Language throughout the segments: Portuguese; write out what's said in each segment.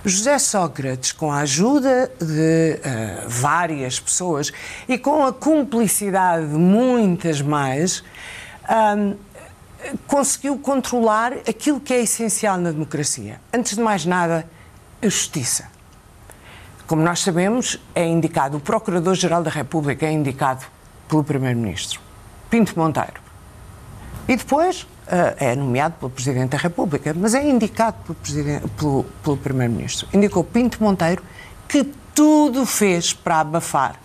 José Sócrates, com a ajuda de várias pessoas e com a cumplicidade de muitas mais, conseguiu controlar aquilo que é essencial na democracia. Antes de mais nada, a justiça. Como nós sabemos, é indicado, o Procurador-Geral da República é indicado pelo Primeiro-Ministro, Pinto Monteiro. E depois é nomeado pelo Presidente da República, mas é indicado pelo Primeiro-Ministro. Indicou Pinto Monteiro, que tudo fez para abafar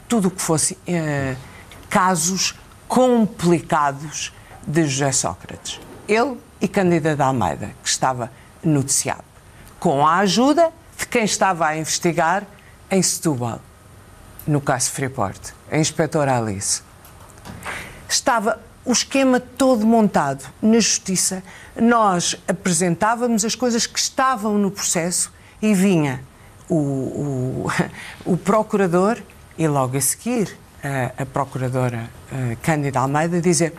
tudo o que fosse casos complicados de José Sócrates. Ele e Cândida de Almeida, que estava noticiado, com a ajuda de quem estava a investigar em Setúbal, no caso Freeport, a inspetora Alice. Estava o esquema todo montado na Justiça. Nós apresentávamos as coisas que estavam no processo e vinha o procurador e logo a seguir a procuradora Cândida Almeida dizer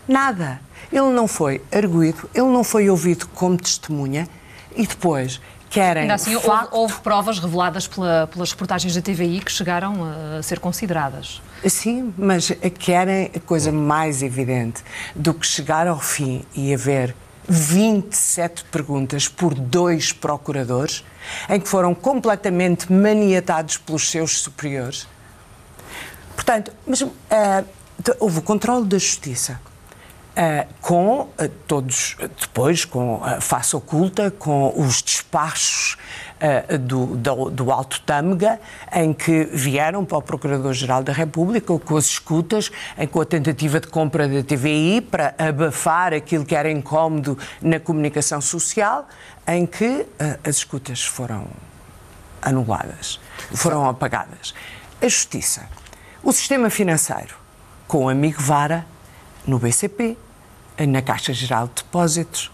nada. Ele não foi arguido, ele não foi ouvido como testemunha e depois querem... Ainda assim, houve provas reveladas pelas reportagens da TVI que chegaram a ser consideradas. Sim, mas querem a coisa mais evidente do que chegar ao fim e haver 27 perguntas por 2 procuradores, em que foram completamente maniatados pelos seus superiores. Portanto, mas, houve o controle da Justiça. Com todos, depois com a face oculta, com os despachos do Alto Tâmega, em que vieram para o Procurador-Geral da República, com as escutas, com a tentativa de compra da TVI para abafar aquilo que era incómodo na comunicação social, em que as escutas foram anuladas, foram apagadas. A Justiça, o sistema financeiro, com o amigo Vara, no BCP, na Caixa Geral de Depósitos,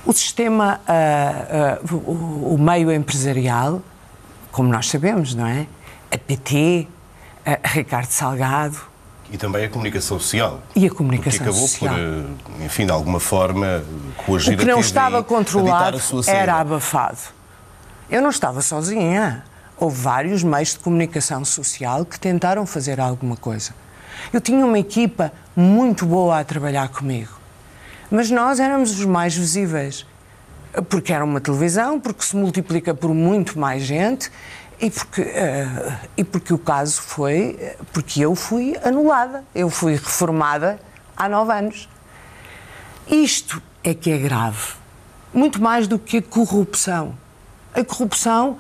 o sistema, o meio empresarial, como nós sabemos, não é? A PT, a Ricardo Salgado. E também a comunicação social. E a comunicação social. Que acabou por, enfim, de alguma forma, coagir a TVI. O que não estava controlado era abafado. Eu não estava sozinha. Houve vários meios de comunicação social que tentaram fazer alguma coisa. Eu tinha uma equipa muito boa a trabalhar comigo, mas nós éramos os mais visíveis, porque era uma televisão, porque se multiplica por muito mais gente e porque o caso foi, porque eu fui anulada, eu fui reformada há 9 anos. Isto é que é grave, muito mais do que a corrupção. A corrupção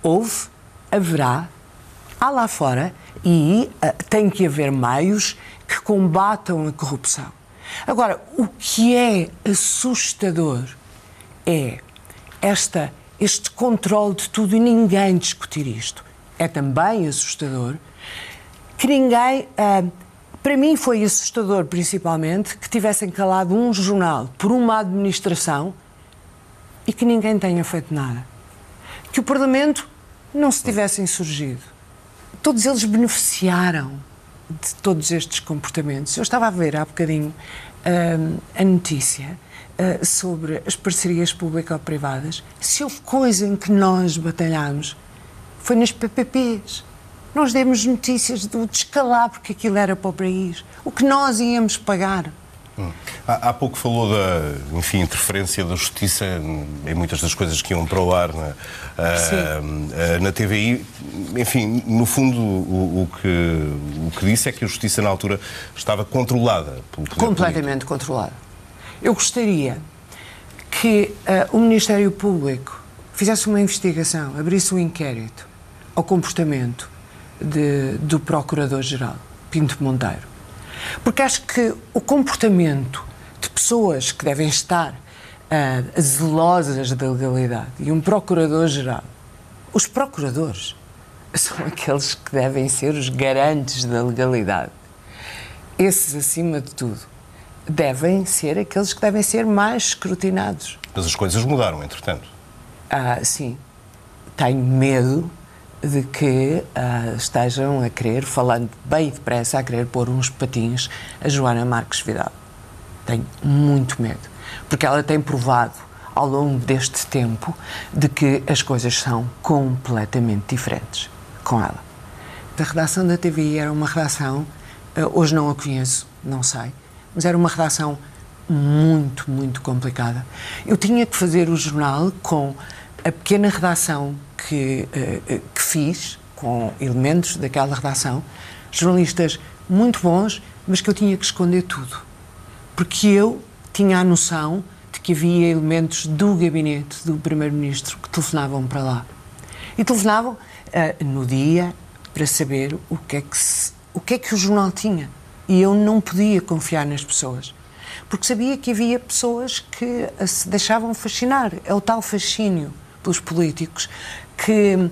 houve, haverá, há lá fora, e tem que haver meios que combatam a corrupção. Agora, o que é assustador é este controle de tudo e ninguém discutir isto. É também assustador que ninguém... para mim foi assustador, principalmente, que tivessem calado um jornal por uma administração e que ninguém tenha feito nada. Que o Parlamento não se tivesse insurgido. Todos eles beneficiaram de todos estes comportamentos. Eu estava a ver há bocadinho a notícia sobre as parcerias público-privadas. Se houve coisa em que nós batalhámos, foi nas PPPs. Nós demos notícias do descalabro que aquilo era para o país, o que nós íamos pagar. Há pouco falou da, enfim, interferência da Justiça em muitas das coisas que iam para o ar na TVI. Enfim, no fundo, o que disse é que a Justiça na altura estava controlada pelo poder completamente político. Controlada. Eu gostaria que o Ministério Público fizesse uma investigação, abrisse um inquérito ao comportamento do Procurador-Geral, Pinto Monteiro. Porque acho que o comportamento de pessoas que devem estar zelosas da legalidade e um procurador-geral, os procuradores são aqueles que devem ser os garantes da legalidade. Esses, acima de tudo, devem ser aqueles que devem ser mais escrutinados. Mas as coisas mudaram, entretanto. Sim. Tenho medo de que estejam a querer, falando bem depressa, a querer pôr uns patins a Joana Marques Vidal. Tenho muito medo, porque ela tem provado ao longo deste tempo, de que as coisas são completamente diferentes com ela. A redação da TVI era uma redação, hoje não a conheço, não sei, mas era uma redação muito, muito complicada. Eu tinha que fazer o jornal com a pequena redação que fiz, com elementos daquela redação, jornalistas muito bons, mas que eu tinha que esconder tudo. Porque eu tinha a noção de que havia elementos do gabinete do Primeiro-Ministro que telefonavam para lá. E telefonavam no dia para saber o que é que o jornal tinha. E eu não podia confiar nas pessoas. Porque sabia que havia pessoas que se deixavam fascinar. É o tal fascínio pelos políticos que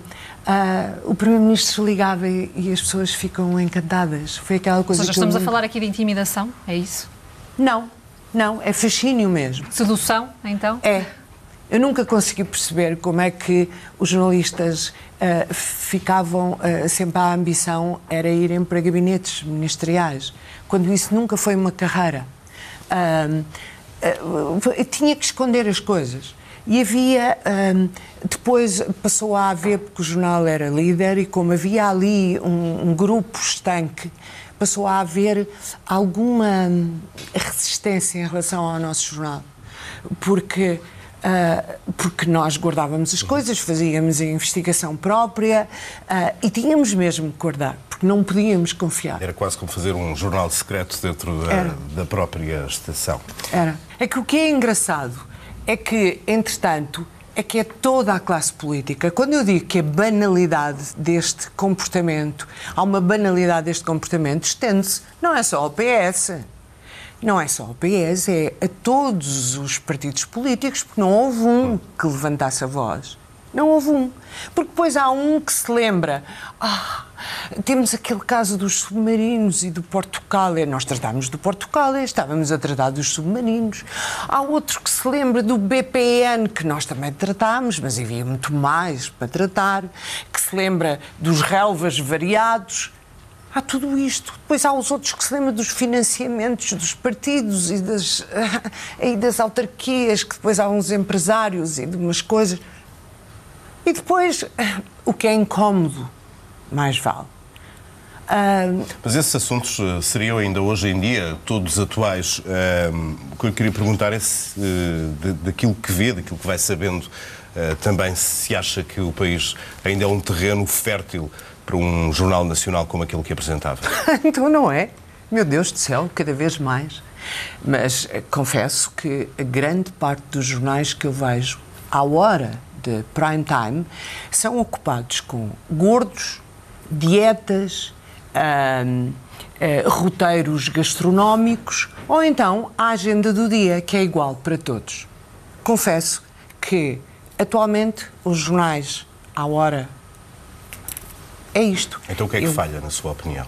o Primeiro-Ministro ligava e as pessoas ficam encantadas. Foi aquela coisa. Ou seja, estamos a falar aqui de intimidação, é isso? Não, é fascínio mesmo. Sedução, então? É. Eu nunca consegui perceber como é que os jornalistas ficavam sempre à ambição era irem para gabinetes ministeriais, quando isso nunca foi uma carreira. Tinha que esconder as coisas. E havia, depois passou a haver, porque o jornal era líder, e como havia ali um grupo estanque, passou a haver alguma resistência em relação ao nosso jornal. Porque nós guardávamos as coisas, fazíamos a investigação própria e tínhamos mesmo que guardar, porque não podíamos confiar. Era quase como fazer um jornal secreto dentro da própria estação. Era. É que o que é engraçado é que, entretanto, é que é toda a classe política. Quando eu digo que a banalidade deste comportamento, há uma banalidade deste comportamento, estende-se, não é só ao PS. Não é só ao PS, é a todos os partidos políticos, porque não houve um que levantasse a voz. Não houve um. Porque depois há um que se lembra. Temos aquele caso dos submarinos e do Portucale. Nós tratámos do Portucale, estávamos a tratar dos submarinos. Há outro que se lembra do BPN, que nós também tratámos, mas havia muito mais para tratar. Que se lembra dos relvas variados. Há tudo isto. Depois há os outros que se lembram dos financiamentos dos partidos e das autarquias, que depois há uns empresários e de umas coisas. E depois, o que é incómodo, mais vale. Mas esses assuntos seriam ainda hoje em dia todos atuais. O que eu queria perguntar é se, daquilo que vê, daquilo que vai sabendo, também se acha que o país ainda é um terreno fértil para um jornal nacional como aquele que apresentava. Então não é? Meu Deus do céu, cada vez mais. Mas confesso que a grande parte dos jornais que eu vejo à hora de prime time são ocupados com gordos, dietas, roteiros gastronómicos ou então a agenda do dia, que é igual para todos. Confesso que atualmente os jornais à hora é isto. Então o que é que falha, na sua opinião?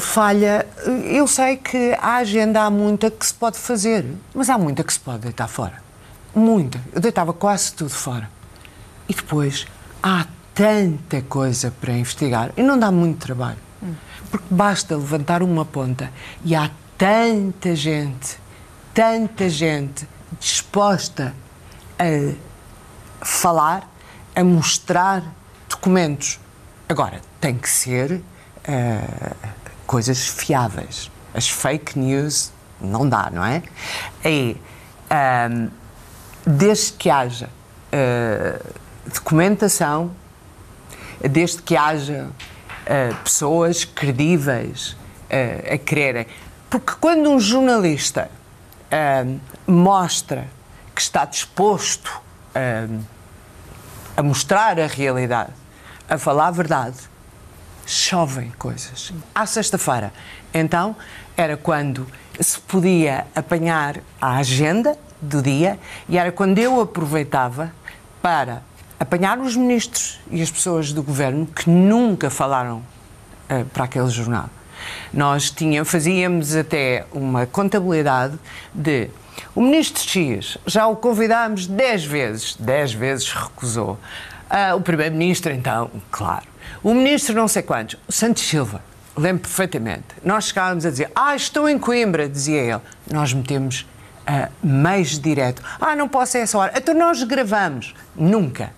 Falha. Eu sei que a agenda há muita que se pode fazer, mas há muita que se pode deitar fora. Muita. Eu deitava quase tudo fora. E depois há tanta coisa para investigar e não dá muito trabalho. Porque basta levantar uma ponta e há tanta gente disposta a falar, a mostrar documentos. Agora, tem que ser coisas fiáveis. As fake news não dá, não é? E desde que haja documentação, desde que haja pessoas credíveis a quererem. Porque quando um jornalista mostra que está disposto a mostrar a realidade, a falar a verdade, chovem coisas. À sexta-feira, então, era quando se podia apanhar a agenda do dia e era quando eu aproveitava para apanhar os ministros e as pessoas do governo que nunca falaram para aquele jornal. Nós fazíamos até uma contabilidade de o ministro X, já o convidámos 10 vezes recusou. O primeiro-ministro, então, claro. O ministro não sei quantos, o Santos Silva, lembro perfeitamente. Nós chegávamos a dizer, estou em Coimbra, dizia ele. Nós metemos meios direto. Não posso a essa hora. Então nós gravamos. Nunca.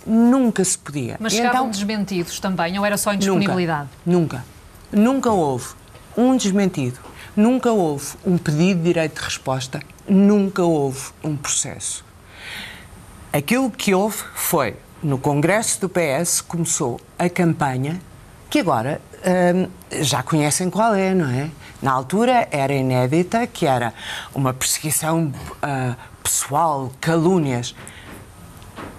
Nunca se podia. Mas chegavam desmentidos também, ou era só indisponibilidade? Nunca. Nunca houve um desmentido. Nunca houve um pedido de direito de resposta. Nunca houve um processo. Aquilo que houve foi, no Congresso do PS, começou a campanha, que agora já conhecem qual é, não é? Na altura era inédita, que era uma perseguição pessoal, calúnias.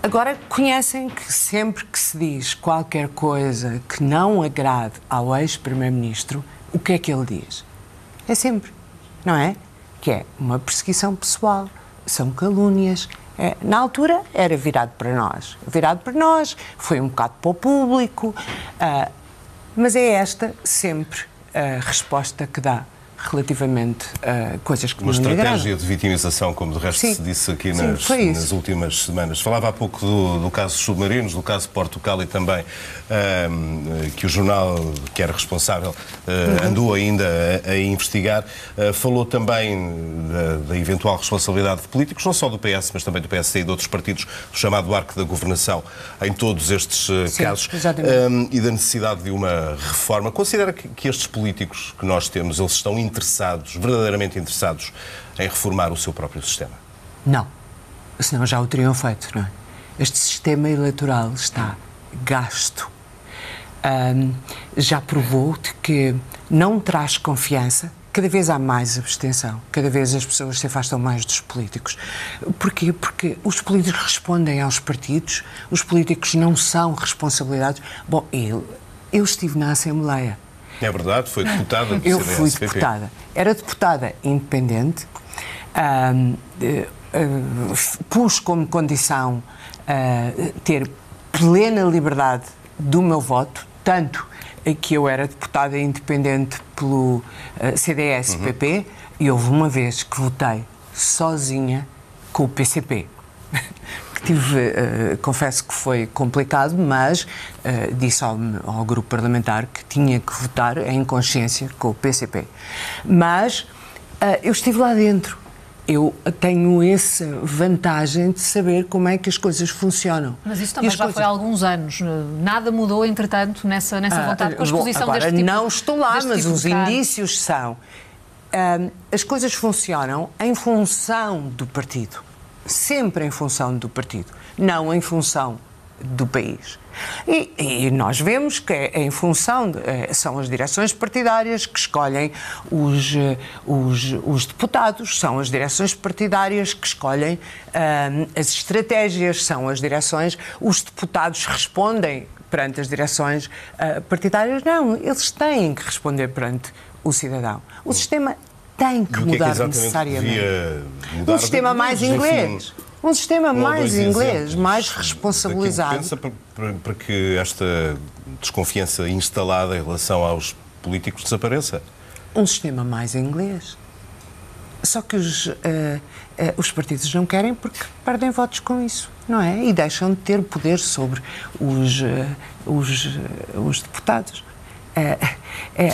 Agora conhecem que sempre que se diz qualquer coisa que não agrade ao ex-primeiro-ministro, o que é que ele diz? É sempre, não é? Que é uma perseguição pessoal, são calúnias. Na altura era virado para nós, foi um bocado para o público, mas é esta sempre a resposta que dá relativamente a coisas que uma não me agradam. Uma estratégia de vitimização, como de resto se disse aqui nas últimas semanas. Falava há pouco do caso submarinos, do caso Portugal e também que o jornal que era responsável andou ainda a investigar. Falou também da eventual responsabilidade de políticos, não só do PS, mas também do PSD e de outros partidos, do chamado arco da governação em todos estes casos, e da necessidade de uma reforma. Considera que estes políticos que nós temos, eles estão verdadeiramente interessados em reformar o seu próprio sistema? Não. Senão já o teriam feito, não é? Este sistema eleitoral está gasto. Já provou que não traz confiança. Cada vez há mais abstenção. Cada vez as pessoas se afastam mais dos políticos. Porquê? Porque os políticos respondem aos partidos. Os políticos não são responsabilidades. Bom, eu estive na Assembleia. É verdade, foi deputada do Eu fui deputada. Era deputada independente, pus como condição ter plena liberdade do meu voto, tanto que eu era deputada independente pelo CDS-PP, e houve uma vez que votei sozinha com o PCP. Confesso que foi complicado, mas disse ao grupo parlamentar que tinha que votar em consciência com o PCP. Mas eu estive lá dentro. Eu tenho essa vantagem de saber como é que as coisas funcionam. Mas isso também já foi há alguns anos. Nada mudou, entretanto, nessa vontade com a exposição agora, deste tipo. Não estou lá, mas os indícios são. As coisas funcionam em função do partido. Sempre em função do partido, não em função do país. E nós vemos que em função são as direções partidárias que escolhem os deputados, são as direções partidárias que escolhem as estratégias, são as direções, os deputados respondem perante as direções partidárias. Não, eles têm que responder perante o cidadão. O sistema tem que mudar necessariamente. Um sistema mais inglês. Um sistema mais inglês, mais responsabilizado. Pensa para que esta desconfiança instalada em relação aos políticos desapareça? Um sistema mais inglês. Só que os partidos não querem porque perdem votos com isso, não é? E deixam de ter poder sobre os deputados.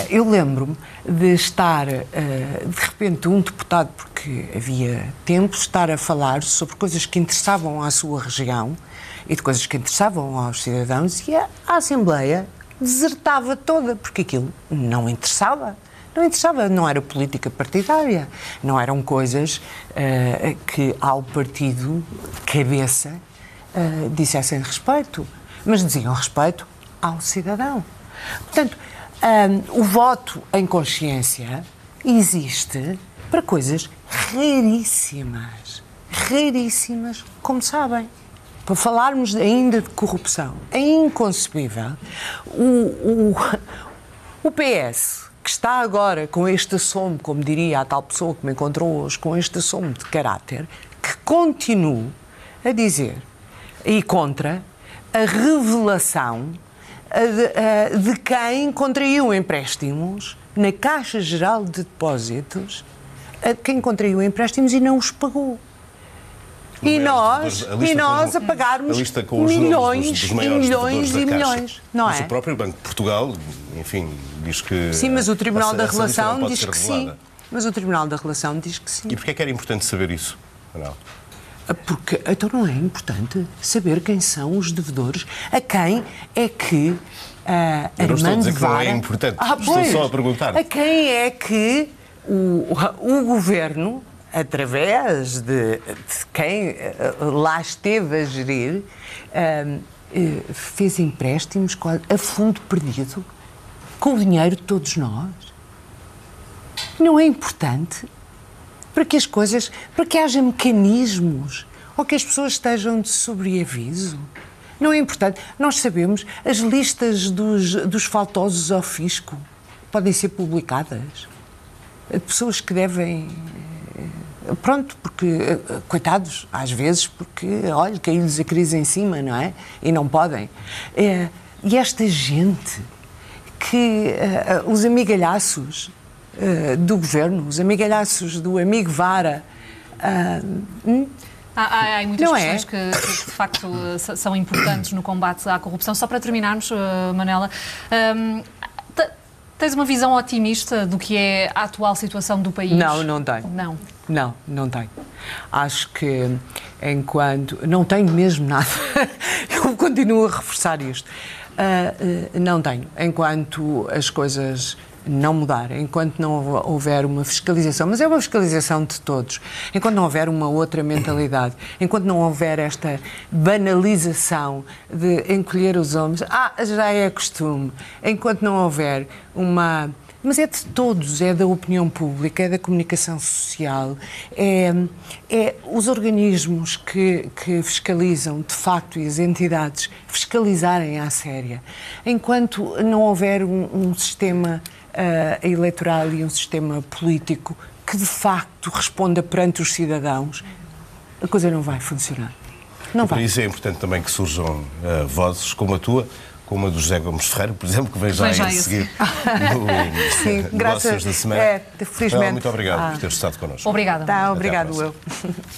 Eu lembro-me de estar, de repente, um deputado, porque havia tempo, estar a falar sobre coisas que interessavam à sua região e de coisas que interessavam aos cidadãos, e a Assembleia desertava toda, porque aquilo não interessava. Não interessava, não era política partidária, não eram coisas que ao partido cabeça dissessem respeito, mas diziam respeito ao cidadão. Portanto, o voto em consciência existe para coisas raríssimas, como sabem. Para falarmos ainda de corrupção, é inconcebível o PS, que está agora com este assomo, como diria a tal pessoa que me encontrou hoje, com este assomo de caráter, que continua a dizer, e contra a revelação de quem contraiu empréstimos na Caixa Geral de Depósitos, quem contraiu empréstimos e não os pagou. E nós a pagarmos milhões e milhões, não é? Mas o próprio Banco de Portugal, enfim, diz que... Sim, mas o Tribunal da Relação diz que sim. Mas o Tribunal da Relação diz que sim. E porquê é que era importante saber isso, Manuel? Porque, então não é importante saber quem são os devedores, a quem é que Eu não estou a dizer que não Vara... é importante, estou só a perguntar. A quem é que o Governo, através de quem lá esteve a gerir, fez empréstimos a fundo perdido, com o dinheiro de todos nós? Não é importante para que as coisas, para que haja mecanismos ou que as pessoas estejam de sobreaviso? Não é importante. Nós sabemos, as listas dos faltosos ao fisco podem ser publicadas. Pessoas que devem... Pronto, porque, coitados, às vezes, porque, olha, caiu-lhes a crise em cima, não é? E não podem. E esta gente que... os amigalhaços do Governo, os amigalhaços do amigo Vara... Há muitas questões que, de facto, são importantes no combate à corrupção. Só para terminarmos, Manela, tens uma visão otimista do que é a atual situação do país? Não tenho. Não tenho. Acho que enquanto... Não tenho mesmo nada. Eu continuo a reforçar isto. Não tenho. Enquanto as coisas não mudarem, enquanto não houver uma fiscalização, mas é uma fiscalização de todos, enquanto não houver uma outra mentalidade, enquanto não houver esta banalização de encolher os ombros, já é costume, enquanto não houver uma... Mas é de todos, é da opinião pública, é da comunicação social, é os organismos que fiscalizam, de facto, e as entidades fiscalizarem à séria. Enquanto não houver um sistema eleitoral e um sistema político que, de facto, responda perante os cidadãos, a coisa não vai funcionar. Não vai. Por isso é importante também que surjam vozes como a tua, como a do José Gomes Ferreira, por exemplo, que vem já a seguir no Negócios da Semana. Felizmente. Muito obrigado por ter estado connosco. Obrigada. Obrigado eu.